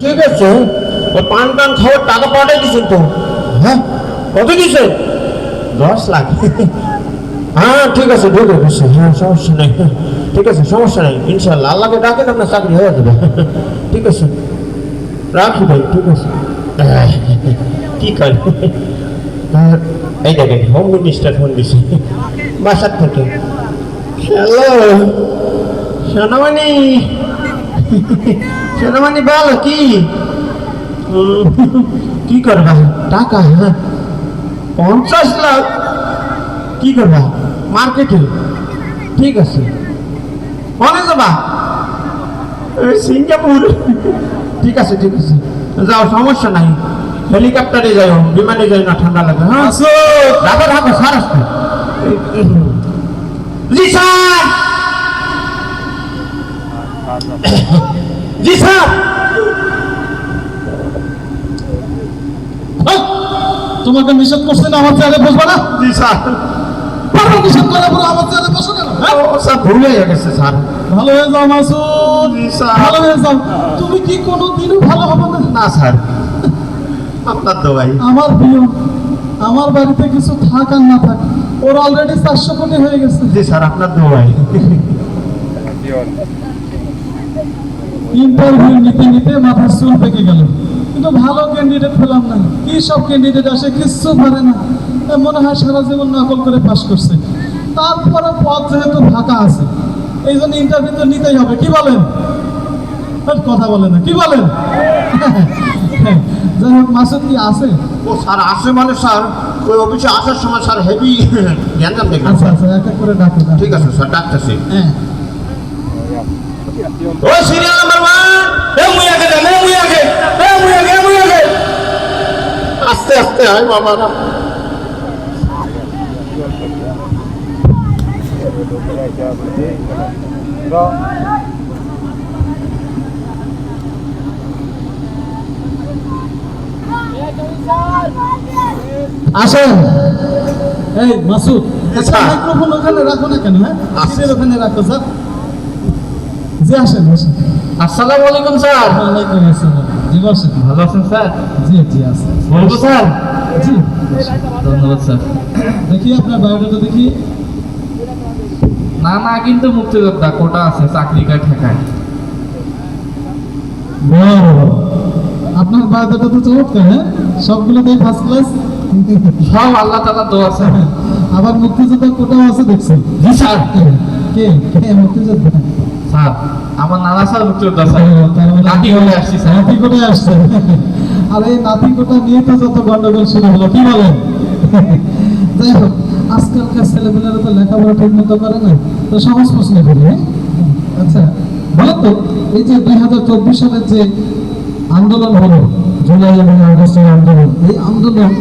ঠিক আছে, ওই পান টান খাওয়ার টাকা পাঠিয়ে দিচ্ছেন তো? হ্যাঁ, কত দিচ্ছেন? 10 লাখ। হ্যাঁ ঠিক আছে, ঢুকে গেছে। হ্যাঁ সমস্যা নেই, ঠিক আছে সমস্যা নেই, ইনশাল্লাহ আল্লাহকে ডাকেন আপনার চাকরি হয়ে যাবে। ঠিক আছে রাখি ভাই, ঠিক আছে। কি করে এই দেখেন হোম মিনিস্টার ফোন দিছে বাসার থেকে। হ্যালো সোনামণি, সোনামণি বলো কি কি করবা? টাকা 50 লাখ কি করবা? মার্কেটে। ঠিক আছে মনে যাবা? সিঙ্গাপুর। ঠিক আছে ঠিক আছে, যাও সমস্যা নাই, হেলিকপ্টারে যাও, বিমানে যাই না, ঠান্ডা লাগে। হ্যাঁ রাখো রাখো, স্যার আসতে। জি স্যার, জি স্যার। তোমাকে নিষেধ করছে না আমার চেয়ারে বসবা না? জি স্যার। নিষেধ করার পর আমার চেয়ারে বসো কেন? ও স্যার ভুল হয়ে গেছে স্যার। ভালো হয়ে যাও মাসুদ, জি স্যার। ভালো হয়ে যাও। তুমি কি কোনোদিনও ভালো হবে না? না স্যার, আপনার দোয়াই। আমার প্রিয়, আমার বাড়িতে কিছু থাক আর না থাক, ওর অলরেডি 400 কোটি হয়ে গেছে। জি স্যার, আপনার দোয়াই। ইন্টারভিউ নিতে নিতে মাথার চুল পেকে গেল, কিন্তু ভালো ক্যান্ডিডেট পেলাম না। কি সব ক্যান্ডিডেট আসে, কিচ্ছু পারে না, মনে হয় সারা জীবন নকল করে পাস করছে। তারপরে পদ যেহেতু ফাঁকা আছে, এই জন্য ইন্টারভিউ তো নিতেই হবে। কি বলেন? কথা বলে না, কি বলেন? যাই হোক, মাসুদ কি আছে? ও স্যার আসে মানে স্যার ওই অফিসে আসার সময় স্যার হেভি জ্ঞান দেখলাম। আচ্ছা আচ্ছা, এক এক করে ডাকো। ঠিক আছে স্যার, ডাকতেছি। হ্যাঁ, ও সিরিয়াল নাম্বার 1, এ মুই আগে দে, মুই আগে, এ মুই আগে, মুই আগে। আস্তে আস্তে আয় বাবা না। আসেন। এই মাসুদ, আচ্ছা। মাইক্রোফোন ওখানে রাখো না কেন? হ্যাঁ, আচ্ছা। সিটের ওখানে রাখো স্যার। জি আসেন আসেন। আসসালামু আলাইকুম স্যার। ওয়ালাইকুম আসসালাম। জি বসেন। ভালো আছেন স্যার? জি জি আছে। বলবো স্যার? জি ধন্যবাদ স্যার। দেখি আপনার বায়োডাটা দেখি। না না, কিন্তু মুক্তিযোদ্ধা কোটা আছে, চাকরি কায় ঠেকায়। আপনার বায়োডাটা তো চমৎকার। হ্যাঁ, সবগুলোতেই ফার্স্ট ক্লাস। সব আল্লাহ তাআলা দোয়া স্যার। আবার মুক্তিযোদ্ধা কোটাও আছে দেখছি। জি স্যার। কে কে মুক্তিযোদ্ধা? স্যার আমার নানা স্যার মুক্তিযোদ্ধা স্যার। তার মানে নাতি হয়ে আসছি স্যার। নাতি কোটায় আসছে। আর এই নাতি কোটা নিয়ে তো যত গন্ডগোল শুরু হলো, কি বলেন? যাই হোক, আজকালকার ছেলেমেয়েরা তো লেখাপড়া ঠিক মতো করে না, তো সহজ প্রশ্ন করি। হ্যাঁ আচ্ছা বলেন তো, এই যে 2024 সালের যে আন্দোলন হলো, জুলাই এবং আগস্টের আন্দোলন, এই আন্দোলন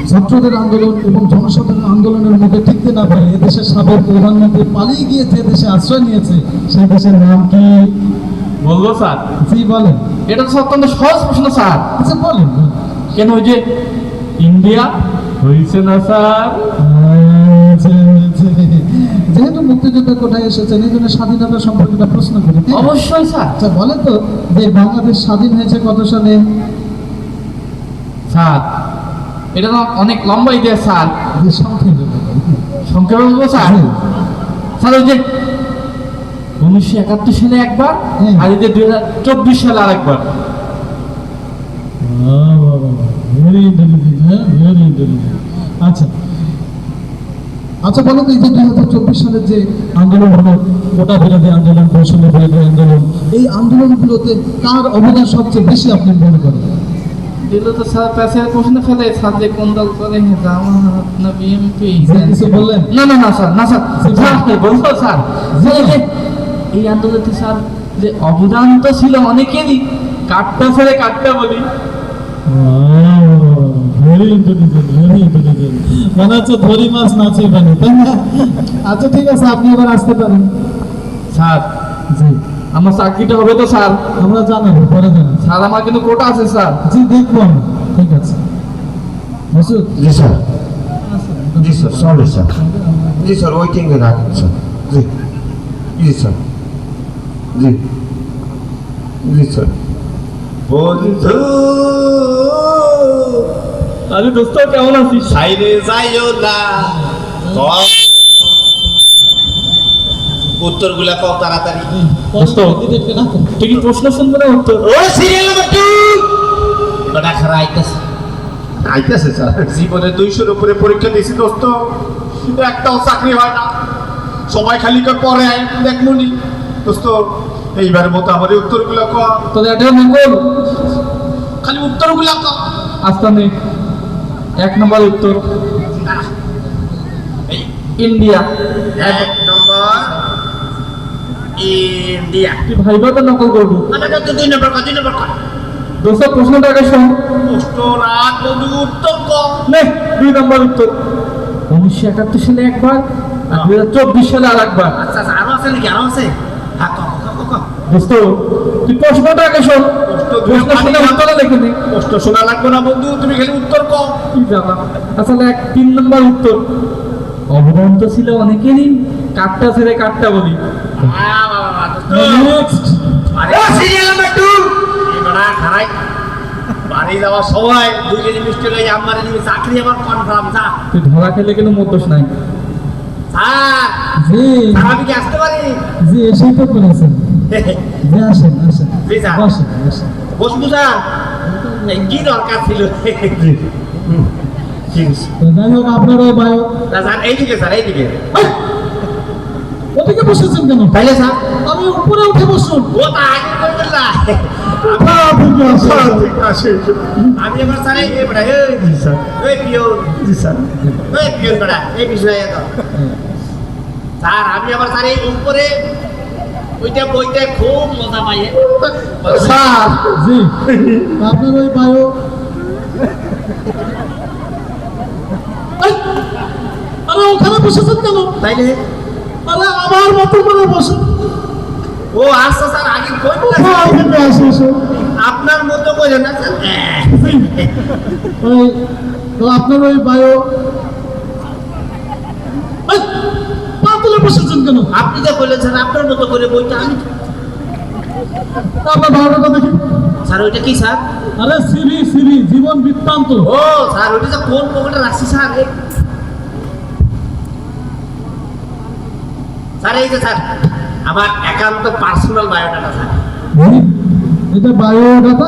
ছাত্রদের আন্দোলন এবং জনসাধারণ আন্দোলনের মধ্যে টিকতে না পারে এদেশের সাবেক প্রধানমন্ত্রী পালিয়ে গিয়ে যে দেশে আশ্রয় নিয়েছে, সেই দেশের নাম কি? বলবো স্যার? জি বলেন। এটা তো অত্যন্ত সহজ প্রশ্ন স্যার। আচ্ছা বলেন। কেন ওই যে ইন্ডিয়া হয়েছে না স্যার? যেহেতু মুক্তিযুদ্ধের কোথায় এসেছেন, এই জন্য স্বাধীনতা সম্পর্কে প্রশ্ন করি। অবশ্যই স্যার। আচ্ছা বলেন তো, যে বাংলাদেশ স্বাধীন হয়েছে কত সালে? স্যার এটা তো অনেক লম্বা ইতিহাস স্যার, যে সংক্ষেপে বলেন। সংক্ষেপে বলবো স্যার? জি। স্যার ওই যে 1971 সালে একবার, হুম। আর এই যে 2024 সালে আরেকবার। Very intelligent. হ্যাঁ ভেরি ইন্টেলিজেন্ট। আচ্ছা আচ্ছা বলো তো, এই যে 2024 সালের যে আন্দোলন হলো, কোটা বিরোধী আন্দোলন, কৌশল বিরোধী আন্দোলন, এই আন্দোলনগুলোতে কার অবদান সবচেয়ে বেশি আপনি মনে করেন? দিল তো স্যার প্যাসের প্রশ্ন ফেলে, স্যার যে কোন দল করে, জামাত না বিএনপি? কিছু বললেন? না না না স্যার, না স্যার, স্যার বলবো স্যার, জি। এই আন্দোলনে স্যার যে অবদান তো ছিল অনেকেরই, কাটটা ফেলে কাটটা বলি। Very intelligent, very intelligent. মানে হচ্ছে ধরি মাছ নাচে পানি, তাই না? আচ্ছা ঠিক আছে, আপনি এবার আসতে পারেন। স্যার জি আমার চাকরিটা হবে তো স্যার? আমরা জানাবো, পরে জানাবো। স্যার আমার কিন্তু কোটা আছে স্যার। জি দেখবো আমরা। ঠিক আছে মাসুদ। জি স্যার। আচ্ছা, জি স্যার, সরি স্যার। জি স্যার, ওয়েটিংয়ে রাখুন স্যার। জি জি স্যার। জি জি স্যার। বন্ধু আরে দোস্ত কেমন আছিস? সাইরে যাইও না কম উত্তরগুলা কও তাড়াতাড়ি। দোস্ত তুই কি প্রশ্ন শুনবে না উত্তর? ও সিরিয়াল নাম্বার 2 বড়া খারা আইতাছে স্যার। জীবনে 200-র উপরে পরীক্ষা দিয়েছি দোস্ত, একটাও চাকরি হয় না। সবাই খালি করে পরে দেখমুনি দোস্ত। এইবার মতো আমার এই উত্তরগুলা কও, তোদের এটা নকল খালি উত্তরগুলা কও। আস্তানে 1 নম্বর উত্তর এই ইন্ডিয়া। 1 নম্বর ইন্ডিয়া। তুই ভাইবা তো নকল করবি। আমাকে তো 2 নম্বর কত, 2 নম্বর কত? দোস্ত প্রশ্নটা আগে শোন। প্রশ্ন রাত বন্ধু উত্তর কও। নে 2 নম্বর উত্তর 1971 সালে একবার আর 2024 সালে আর একবার। আচ্ছা আচ্ছা, আরো আছে নাকি? আরো আছে? হ্যাঁ কও কও কও। দোস্ত তুই প্রশ্নটা আগে শোন, প্রশ্ন শুনে উত্তরটা দেখে নে। প্রশ্ন শোনা লাগবে না বন্ধু, তুমি খালি উত্তর কও। কি জানা আসলে 3 নম্বর উত্তর অবদান তো ছিল অনেকেরই, কাটটা ছেড়ে কাটটা বলি। নেক্সট আরে সিরিয়াল নাম্বার 2 এবারে খারাই বাড়ি যাওয়ার সময় 2 কেজি মিষ্টি লই আমারে দিবি, চাকরি আমার কনফার্ম। যা তুই ধরা খেলে কিন্তু মতোস নাই। স্যার, জি স্যার আমি কি আসতে পারি? জি এসেই তো করেছেন। জি আসেন আসেন জি, স্যার। বসেন বসেন। বসবো স্যার? কি দরকার ছিল? ঠিক আছে। তো যাই হোক আপনার ওই বায়ো না স্যার, এইদিকে স্যার, এইদিকে। ওদিকে বসেছেন কেন? তাইলে স্যার আমি উপরে উঠে বসুন। ও তা আগে করবেন না। ঠিক আছে আমি এবার স্যার এই বেটা এই স্যার এই পিওন জি স্যার। এই পিওন বেটা এই বিষয়ে এত স্যার আমি আবার স্যার এই উপরে ওইটা বইতে খুব মজা পাই স্যার। জি আপনার ওই বায়ো আরে ওখানে বসেছেন কেন? তাইলে আরে আমার মতো করে বসুন। ও আচ্ছা স্যার, আগে কইব না হ্যাঁ, এখানে আসো আসো। আপনার মতো করে না স্যার। ওই তো আপনার ওই বায়ো পা তুলে বসেছেন কেন? আপনি যা বললেন স্যার আপনার মতো করে বইটা আমি। আপনার বায়োটা দেখি। স্যার ওইটা কি স্যার? আরে সিরি সিরি জীবন বৃত্তান্ত। ও স্যার ওইটা যে কোন পকেটে রাখছি স্যার? স্যার এই যে স্যার আমার একান্ত পার্সোনাল বায়োডাটা স্যার। এটা বায়োডাটা।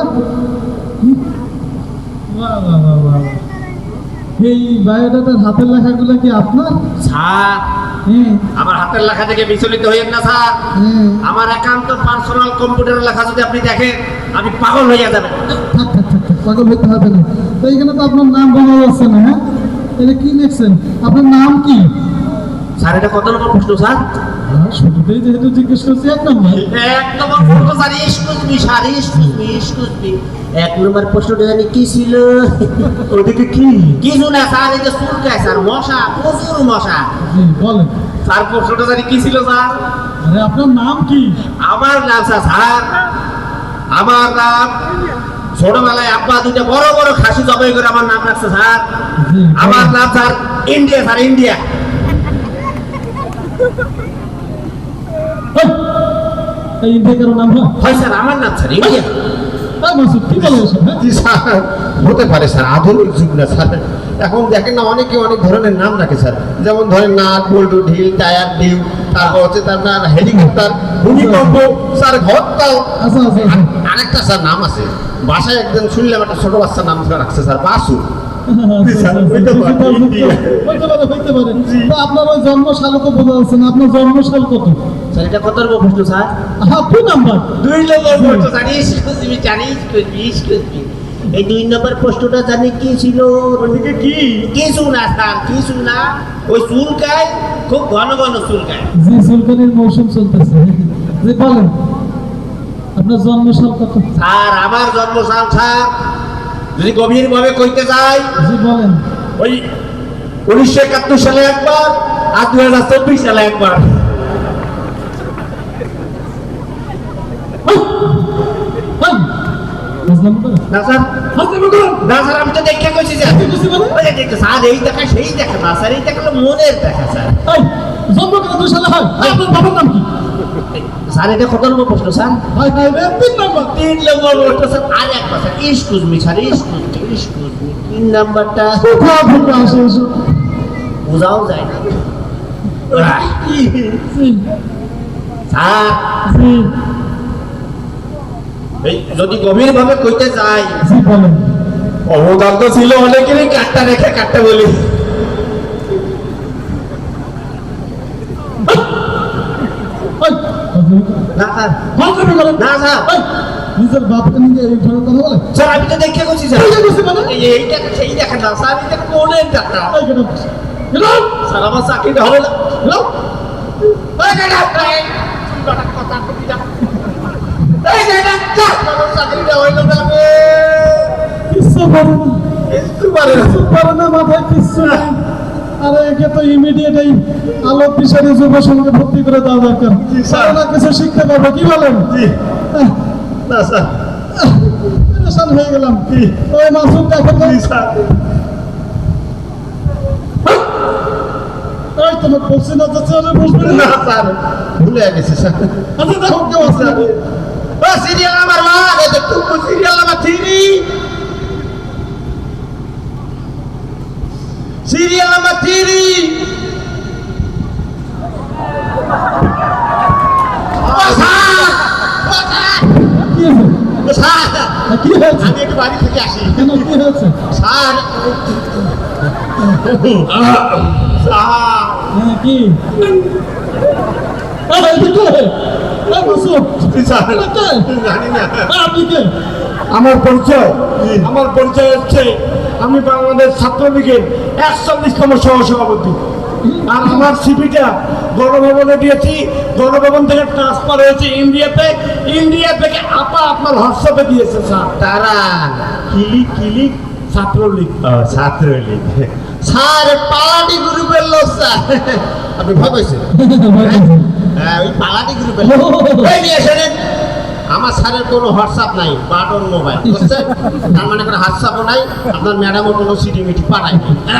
বাহ বাহ বাহ বাহ। এই বায়োডাটার হাতের লেখাগুলো কি আপনার? স্যার হ্যাঁ আমার হাতের লেখা থেকে বিচলিত হইেন না স্যার। হ্যাঁ। আমার একান্ত পার্সোনাল কম্পিউটারের লেখা যদি আপনি দেখেন আমি পাগল হয়ে যাবেন। থাক থাক থাক থাক, পাগল হইতে হবে না। তো এখানে তো আপনার নাম বলা যাচ্ছে না। হ্যাঁ এটা কি লিখছেন? আপনার নাম কি? স্যার এটা কত নম্বর প্রশ্ন স্যার? শুরুতেই যেহেতু জিজ্ঞেস করছি 1 নম্বর। এক নম্বর প্রশ্ন sir. Excuse me sir, excuse me. 1 নম্বর প্রশ্নটা জানি কি ছিল? ওদিকে কি? কিছু না স্যার, এই যে চুলকায় স্যার, মশা, প্রচুর মশা। জি বলেন। স্যার প্রশ্নটা জানি কি ছিল স্যার? আরে আপনার নাম কি? আমার নাম স্যার, আমার নাম ছোটবেলায় আব্বা 2টা বড় বড় খাসি জবাই করে আমার নাম রাখছে স্যার। জি, আমার নাম স্যার ইন্ডিয়া স্যার, ইন্ডিয়া। এই ইন্ডিয়ার নাম হয়? হয় স্যার আমার নাম স্যার ইন্ডিয়া। মাসুদ কি বলে এসব? হ্যাঁ জি স্যার, হতে পারে স্যার, আধুনিক যুগ না স্যার। এখন দেখেন না অনেকে অনেক ধরনের নাম রাখে স্যার, যেমন ধরেন নাট বল্টু, ঢিল, টায়ার, ডিউ, তারপর হচ্ছে তার না হেলিকপ্টার, ভূমিকম্প স্যার, ঘরটাও। আচ্ছা আচ্ছা আচ্ছা। আরেকটা স্যার নাম আছে, বাসায় একজন শুনলাম একটা ছোট বাচ্চার নাম রাখছে স্যার বাসু। স্যার, হইতে পারে, ইন্ডিয়া। হইতে পারে হইতে পারে। তো আপনার ওই জন্ম সালও তো বোঝা যাচ্ছে না। আপনার জন্ম সাল কত? স্যার এটা কত নম্বর প্রশ্ন স্যার? 2 নাম্বার। 2 নম্বর প্রশ্ন স্যার। Excuse me. এই 2 নম্বর প্রশ্নটা জানি কি ছিল? ওদিকে কি? কিছু না স্যার, কিছু না। ওই চুলকায়, খুব ঘন ঘন চুলকায়। জি সুলকানির মৌসুম চলতেছে। জি বলেন আপনার জন্ম সাল কত? স্যার আমার জন্মসাল স্যার যদি গভীর ভাবে কইতে যাই, জি বলেন। ওই 1971 সালে একবার আর 2024 সালে একবার। বুঝলাম তো? না স্যার, না স্যার আমি তো দেখে কইছি যে বুঝতে পারলেন? ওই যে দেখতে স্যার এই দেখা সেই দেখা না স্যার, এই দেখালো মনের দেখা স্যার। এই জন্ম কত সালে হয়? আপনার বাবার নাম কি? স্যার এটা কত নম্বর প্রশ্ন স্যার? হাই হাই রে 3 নাম্বার। 3 নম্বর প্রশ্ন স্যার। আর একবার sir, excuse me sir, excuse me. 3 নাম্বারটা কোথা থেকে আসে এসব? বোঝাও যায় না। জি স্যার, জি এই যদি গভীরভাবে কইতে যাই, জি বলেন। অবদান তো ছিল অনেকেরই, কাটটা রেখে কাটটা বলি। ওই না স্যার, ভালো বলেন। না স্যার, ওই নিজের বাপকে নিয়ে এইভাবে কথা বলে? স্যার আমি তো দেখে করছি স্যার। দেখে করছি মানে? এইটা সেই দেখেন না স্যার, এটা কোনের টাকা। এই get up. Get up. Sir আমার চাকরিটা হবে না। Get up. এই গেট আপ, এই কথা কথা কবি না। এই গেট আপ, আমার চাকরিটা হইল না রে। কিচ্ছু পারে না। একটু পারে না। কিচ্ছু পারে না, মাথায় কিচ্ছু নেই। আরে একে তো ইমিডিয়েট এই আলোক বিষয়ে যুব সঙ্গে ভর্তি করে দেওয়া দরকার। জি, স্যার। না কিছু শিখতে পারবো, কি বলেন? জি, না স্যার, পেরেশান হয়ে গেলাম। জি, ওই মাসুম দেখেন তো। জি স্যার। এই তোমার বলছি না তো চেয়ারে বসবে না না। স্যার, ভুলে গেছি স্যার। আচ্ছা দেখো কেউ আছে স্যার, নাকি? ও সিরিয়াল নাম্বার 1, এটা টুকু সিরিয়াল নাম্বার 3, সিরিয়াল নাম্বার 3। ও স্যার, ও স্যার, কি হয়েছে? ও স্যার, কি হয়েছে? আমি একটু বাড়ি থেকে আসি। কেন কি হয়েছে? স্যার, স্যার, হ্যাঁ কি? এদিকে। এই মাসুম। স্যার, এটা কে? জানি না। আপনি কে? আমার পরিচয় হচ্ছে আমি বাংলাদেশ ছাত্রলীগের 41তম সহসভাপতি। আর আমার সিপিটা গণভবনে দিয়েছি, গণভবন থেকে ট্রান্সফার হয়েছে ইন্ডিয়াতে, ইন্ডিয়া থেকে আপা আপনার হোয়াটসঅ্যাপে দিয়েছে স্যার। তারা কিলিক কিলিক ছাত্রলীগ। ছাত্রলীগ স্যার, পালাটি গ্রুপের লোক স্যার। আপনি ভয় পাইছেন? হ্যাঁ, ওই পালাটি গ্রুপের লোক। এই নিয়ে শোনেন, আমার স্যারের কোনো হোয়াটসঅ্যাপ নাই, বাটন মোবাইল, বুঝছেন? তার মানে কোনো হোয়াটসঅ্যাপও নাই, আপনার ম্যাডামও কোনো সিটি মিটি পাঠায় না।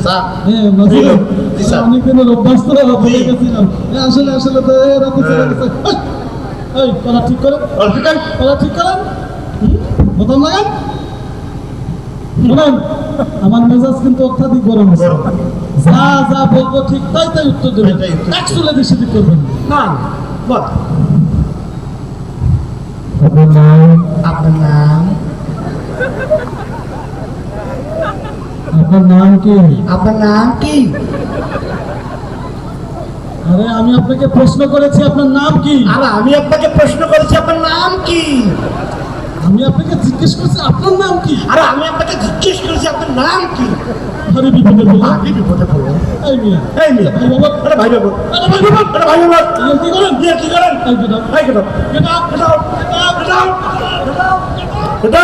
স্যার, হ্যাঁ, মাসুম। জি, স্যার। অনেক দিনের অভ্যাস তো ভুলে গেছিলাম। আসলে তো রাতে চলে গেছে। এই কলা ঠিক করে, কলা ঠিক করেন। বোতাম লাগান। শুনেন, আমার মেজাজ কিন্তু অত্যাধিক গরম আছে। যা যা বলবো ঠিক তাই তাই উত্তর দেবেন। তাই উত্তর দেবেন। এক চুলে বেশি দিক করবেন না। না বল। আপনার নাম? আপনার নাম? আপনার নাম কি? আপনার নাম কি? আরে আমি আপনাকে প্রশ্ন করেছি আপনার নাম কি? আর আমি আপনাকে প্রশ্ন করেছি আপনার নাম কি? আমি আপনাকে জিজ্ঞেস করছি আপনার নাম কি? আর আমি আপনাকে জিজ্ঞেস করেছি আপনার নাম কি? আরে বিপদে বললাম। আগে বিপদে পড়বো। এই মিয়া, এই মেয়ে, ভাই বাবা, আরে ভাই বাবু, আরে ভাই বাবা, আরে ভাই বাবু, ইয়ে কি করেন? দিয়ে কি করেন? এই গেট আপ, এই কেটো, গেট আপ, কেটো, কেটো, কেটো, কেটো, কেটো।